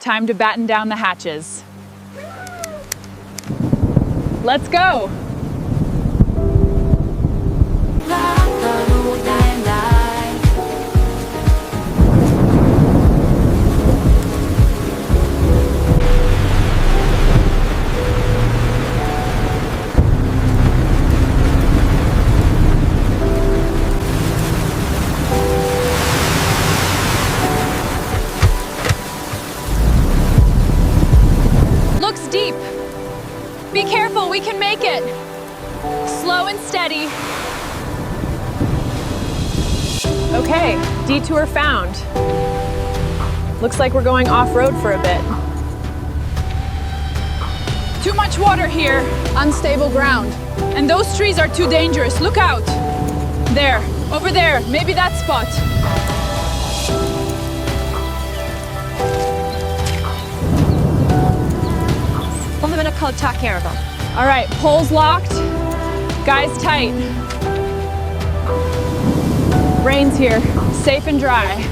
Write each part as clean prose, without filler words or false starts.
Time to batten down the hatches. Let's go! Looks deep. Be careful, we can make it. Slow and steady. Okay, detour found. Looks like we're going off-road for a bit. Too much water here. Unstable ground. And those trees are too dangerous. Look out. There, over there, maybe that spot. All right, poles locked, guys tight. Rain's here, safe and dry.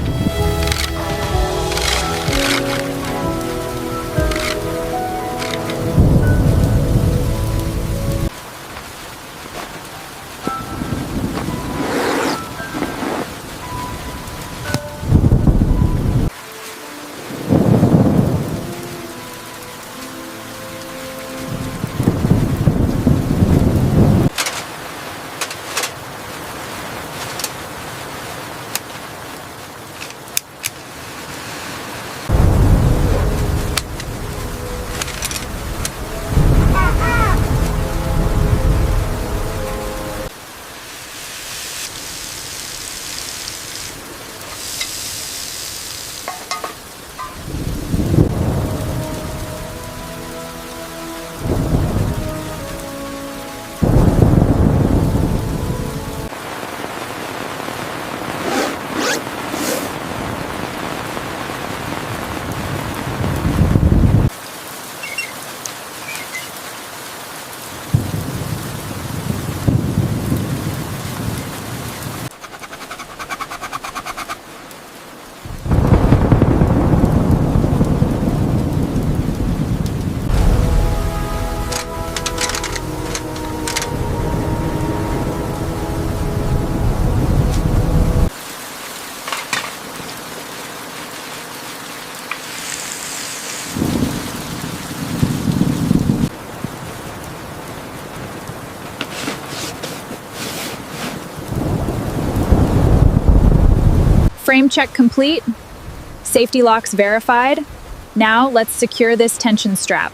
Frame check complete, safety locks verified. Now let's secure this tension strap.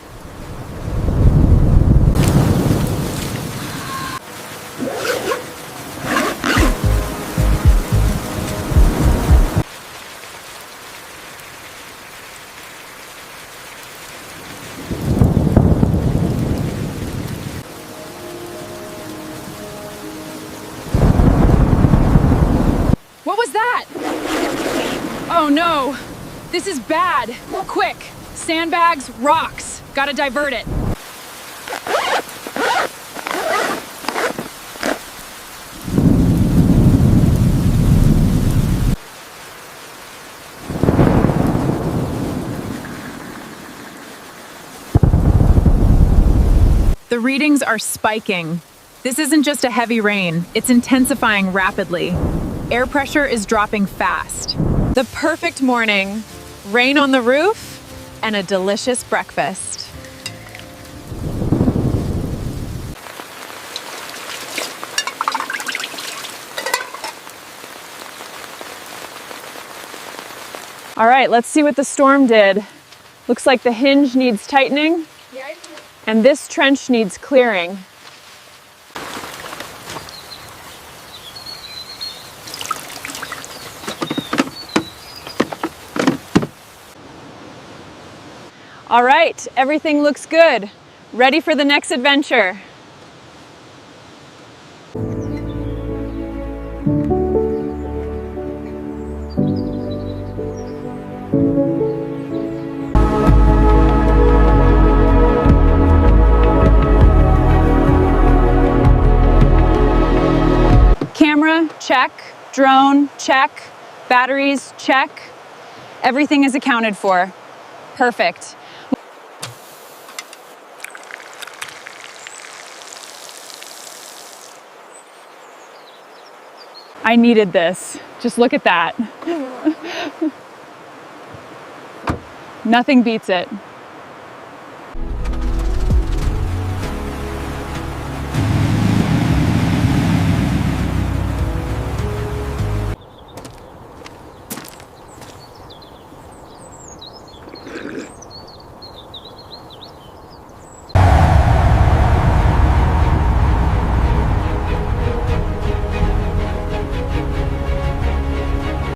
What was that? Oh no, this is bad. Quick, sandbags, rocks. Gotta divert it. The readings are spiking. This isn't just a heavy rain, it's intensifying rapidly. Air pressure is dropping fast. The perfect morning, rain on the roof, and a delicious breakfast. All right, let's see what the storm did. Looks like the hinge needs tightening, and this trench needs clearing. All right, everything looks good. Ready for the next adventure. Camera, check. Drone, check. Batteries, check. Everything is accounted for. Perfect. I needed this. Just look at that. Nothing beats it.